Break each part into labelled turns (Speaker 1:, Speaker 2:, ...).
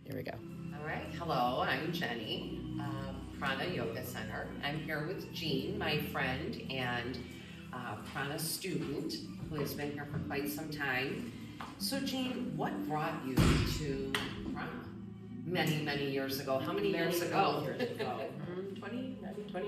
Speaker 1: Here we go.
Speaker 2: All right. Hello, I'm Jenny, Prana Yoga Center. I'm here with Jeanne, my friend and Prana student who has been here for quite some time. So Jeanne, what brought you to Prana many, many years ago? How many years ago?
Speaker 3: 20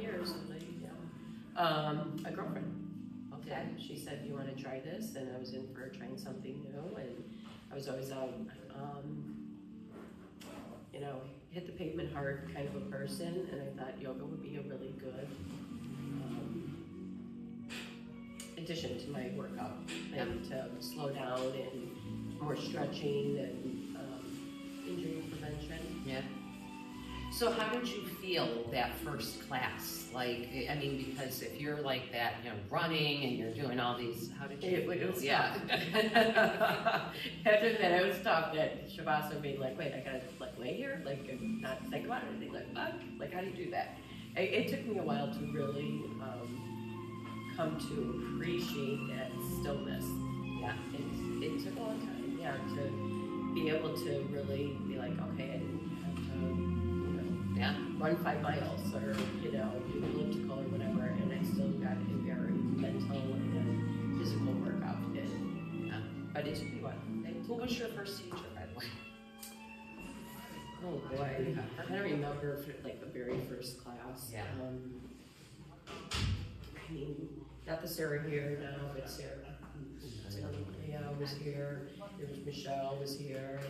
Speaker 3: years. A girlfriend.
Speaker 2: Okay.
Speaker 3: She said, "You want to try this?" And I was in for trying something new, and I was always hit the pavement hard kind of a person, and I thought yoga would be a really good addition to my workout, and to slow down and more stretching and injury prevention.
Speaker 2: Yeah. So how did you feel that first class? Because if you're like that, running and you're doing all these, how did you feel?
Speaker 3: It was
Speaker 2: yeah.
Speaker 3: After that, I was taught that Shavasana made wait, I gotta lay here, and not think about anything, how do you do that? It took me a while to really come to appreciate that stillness.
Speaker 2: Yeah.
Speaker 3: It took a long time, to be able to really be okay, I didn't have to, run 5 miles or, do elliptical or whatever, and I still got a very mental and physical workout in. But it took me a while.
Speaker 2: Who was your first teacher, by the way?
Speaker 3: Oh boy, I don't remember the very first class.
Speaker 2: Yeah.
Speaker 3: Not the Sarah here now, but Sarah. Leah was here. There was Michelle was here.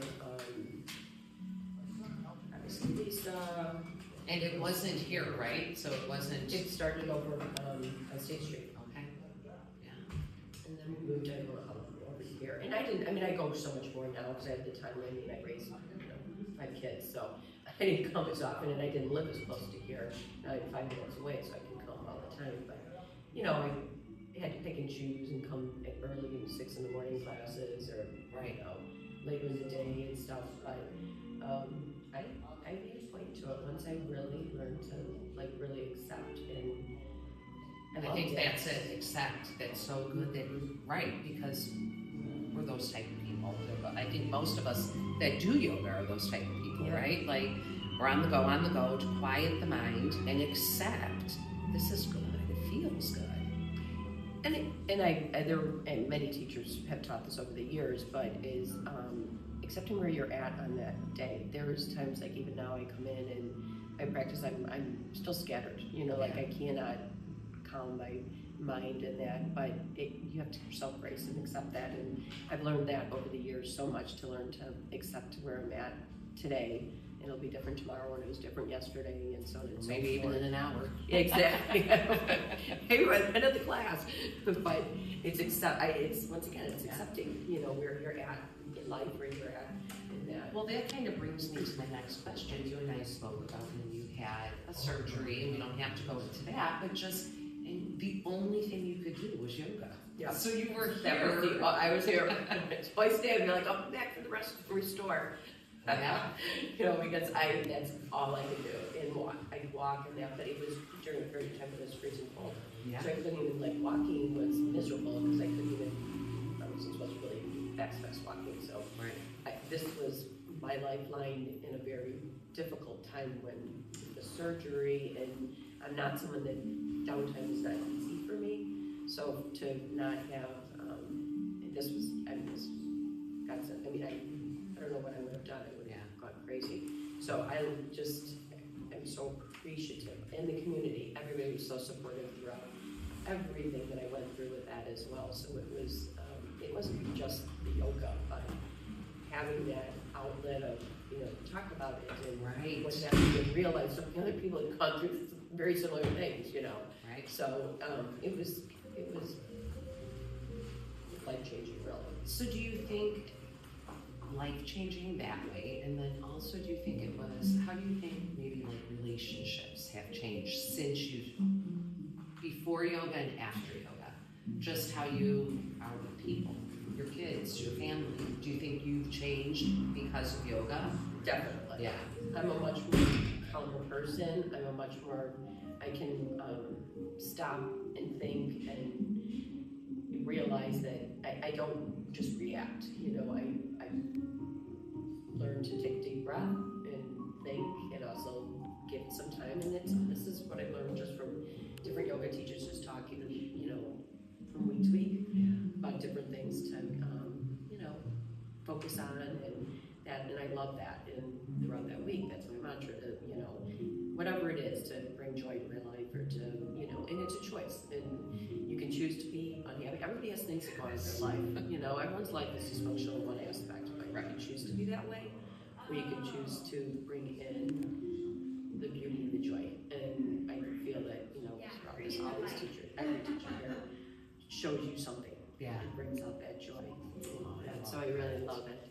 Speaker 3: Obviously Lisa.
Speaker 2: And it wasn't here, right? So it wasn't.
Speaker 3: It started over on State Street.
Speaker 2: Okay. Yeah.
Speaker 3: And then we moved over here. And I go so much more now because I have the time. I raised 5 kids, so I didn't come as often, and I didn't live as close to here. Now I'm 5 minutes away, so I can come all the time. But I had to pick and choose and come early in 6 in the morning classes, or later in the day and stuff. But I made a point to it once I really learned to really accept and
Speaker 2: I think that's it. Accept. That's so good. Because we're those type of people. I think most of us that do yoga are those type of people, right? We're on the go to quiet the mind and accept this is good. It feels good.
Speaker 3: And many teachers have taught this over the years, but is accepting where you're at on that day. There's times even now I come in and I practice. I'm still scattered. I cannot calm my mind in that, but you have to give yourself grace and accept that. And I've learned that over the years so much, to learn to accept where I'm at today. It'll be different tomorrow, and it was different yesterday, and so on and so forth.
Speaker 2: Maybe even in an hour.
Speaker 3: Exactly. Maybe by the end of the class. But it's once again, it's accepting, where you're at in life, where you're at in that.
Speaker 2: Well, that kind of brings me to my next question. You and I spoke about when you had a surgery, and we don't have to go into that, but and the only thing you could do was yoga.
Speaker 3: Yeah.
Speaker 2: So you were here.
Speaker 3: I was here twice a day. I'd be I'm back for the rest of the restore.
Speaker 2: Yeah.
Speaker 3: Because that's all I could do, and walk. I'd walk and that, but it was during a period of time that it was freezing cold.
Speaker 2: Yeah.
Speaker 3: So I couldn't even, walking was miserable because I couldn't even, I was supposed to really fast walking. So this was my lifeline in a very difficult time when the surgery, and I'm not someone that downtime is not easy for me. So to not have, this was, I don't know what I would have done. I would have gone crazy. So I'm so appreciative. And the community, everybody was so supportive throughout everything that I went through with that as well. So it wasn't just the yoga, but having that outlet of, talk about it and what happened, and realize some other people had gone through very similar things,
Speaker 2: Right.
Speaker 3: So it was life-changing, really.
Speaker 2: So do you think life-changing that way, and then also do you think how do you think maybe relationships have changed since before yoga and after yoga? Just how you are with people, your kids, your family. Do you think you've changed because of yoga?
Speaker 3: Definitely.
Speaker 2: Yeah.
Speaker 3: I'm a much more calmer person. I can stop and think and realize that I don't just react. I learn learn to take a deep breath and think, and also give it some time. And this is what I learned just from different yoga teachers, just talking, from week to week about different things to, focus on, and I love that. And throughout that week, that's my mantra, to, whatever it is, to bring joy to my life, or to, and it's a choice. And you can choose to be unhappy. Everybody has things that go on in their life. Everyone's life is dysfunctional in one aspect, but you can choose to be that way, or you can choose to bring in the beauty and the joy. And I feel that, throughout all these teachers, every teacher here shows you something.
Speaker 2: Yeah.
Speaker 3: And brings out that joy. So I really love it.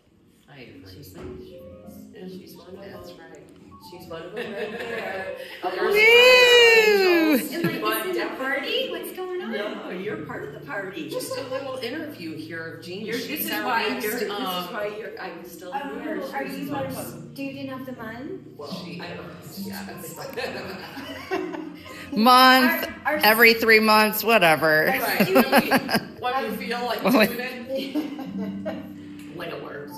Speaker 2: I agree.
Speaker 3: She's like, and she's one of them.
Speaker 2: That's right.
Speaker 3: She's one of them right there.
Speaker 1: Woo!
Speaker 4: Am I missing a party? What's going on?
Speaker 3: No, you're part of the party.
Speaker 2: Just a little interview here of Jeanne.
Speaker 3: This is why I'm still here.
Speaker 4: Are you one of them? Do you didn't have the month?
Speaker 3: Well,
Speaker 2: She-
Speaker 3: I don't know.
Speaker 1: Month,
Speaker 4: Our-
Speaker 1: every 3 months, whatever.
Speaker 2: Right. What you feel like doing it.
Speaker 3: When it works.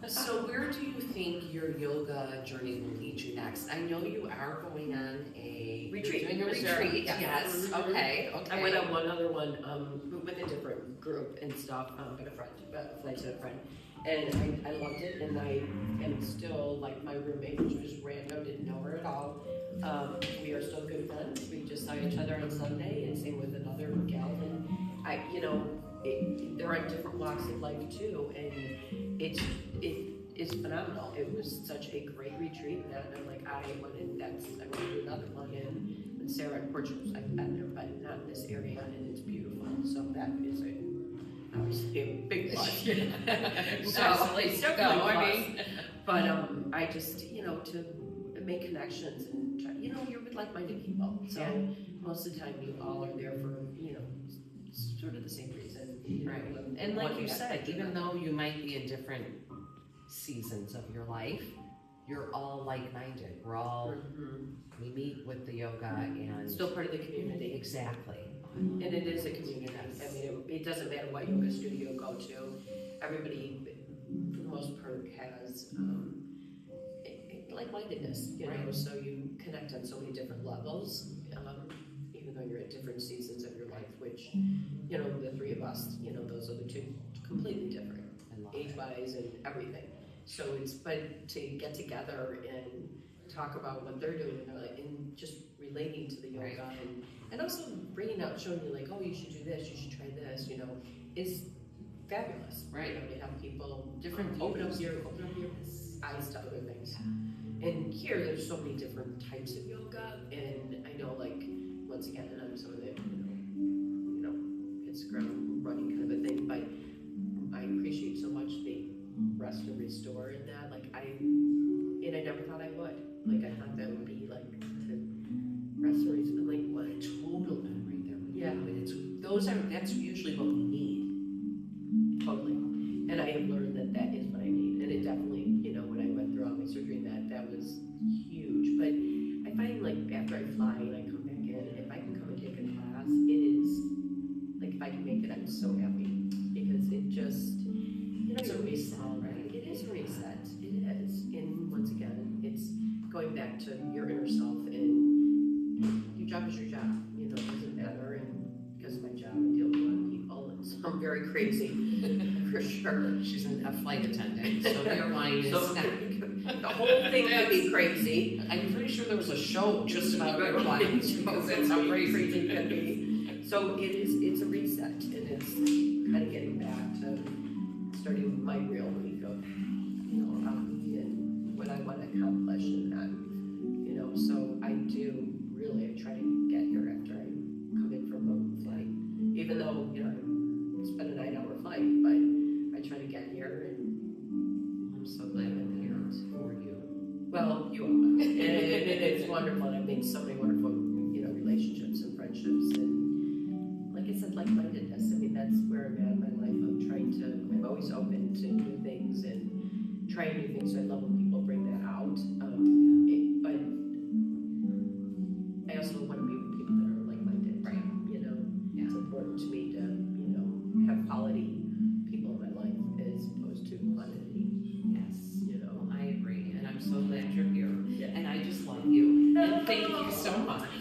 Speaker 2: So where do you think your yoga journey will lead you next? I know you are going on a
Speaker 3: Retreat.
Speaker 2: You're doing a retreat. Yes.
Speaker 3: Mhm.
Speaker 2: Okay.
Speaker 3: I went on one other one with a different group and stuff, but a friend, a friend. And I loved it, and I am still, like, my roommate, which was random, didn't know her at all. We are still good friends. We just saw each other on Sunday, and same with another gal. And they're on different walks of life too, and it's phenomenal. It was such a great retreat, and I'm like, I want to do another one in Sarah in Portugal. I've been there, but not in this area, and it's beautiful. So that is obviously a big plus. So it's definitely a plus. But I just, to make connections and try, you're with like-minded people. So most of the time you all are there for, sort of the same reason.
Speaker 2: Right. And like you said, even though you might be in different seasons of your life, you're all like-minded. We're all, we meet with the yoga and
Speaker 3: Still part of the community.
Speaker 2: Exactly.
Speaker 3: And it is a community. I mean, it doesn't matter what yoga studio you go to. Everybody, for the most part, has like-mindedness,
Speaker 2: Right.
Speaker 3: So you connect on so many different levels, even though you're at different seasons of your life, which, the three of us, those are the two completely different, age-wise and everything. So but to get together and talk about what they're doing, and just relating to the yoga,
Speaker 2: Right.
Speaker 3: and also bringing out, showing you, like, oh, you should do this, you should try this, is fabulous.
Speaker 2: Right.
Speaker 3: To have people
Speaker 2: Different
Speaker 3: open up
Speaker 2: views.
Speaker 3: your eyes to other things. And here, there's so many different types of yoga, and I know, like, once again, and I'm sort of the, Instagram running kind of a thing, but I appreciate so much the rest and restore in that. Like, I never thought I would. Like, I thought that would be, like, to rest and restore. I'm like, what?
Speaker 2: Total memory there.
Speaker 3: Yeah.
Speaker 2: And that's usually what we need.
Speaker 3: Totally. And I have learned that is what I need. And it definitely, when I went through all my surgery, that was huge. But I find, like, after I fly and I come back in, if I can come and take a class, it is, like, if I can make it, I'm so happy. Because it just,
Speaker 2: It's a reset,
Speaker 3: right? It is a reset. It is. And once again, it's going back to your inner self, and your job is your job. It doesn't matter. And because of my job, I deal with a lot of people, and so I'm very crazy, for sure.
Speaker 2: She's a flight attendant, so your mind is
Speaker 3: So the whole thing could be crazy.
Speaker 2: I'm pretty sure there was a show just about your life, because it's how crazy
Speaker 3: it can be. So it's a reset, and it's kind of getting back to starting my real week of, me and what I want to accomplish, and that, so I try to get here after I come in from a flight, even though, it's been a 9-hour flight, but I try to get here, and I'm so glad I'm here for you. Well, you all, and it's wonderful, and I've made so many wonderful, relationships and friendships, and like I said, like-mindedness. I mean, that's where I'm at in my life. I'm always open to new things and trying new things, so I love when people bring that out. But I also want to be with people that are like-minded.
Speaker 2: Right.
Speaker 3: It's important to me to, have quality people in my life as opposed to quantity.
Speaker 2: Yes.
Speaker 3: You know.
Speaker 2: I
Speaker 5: Thank you so much.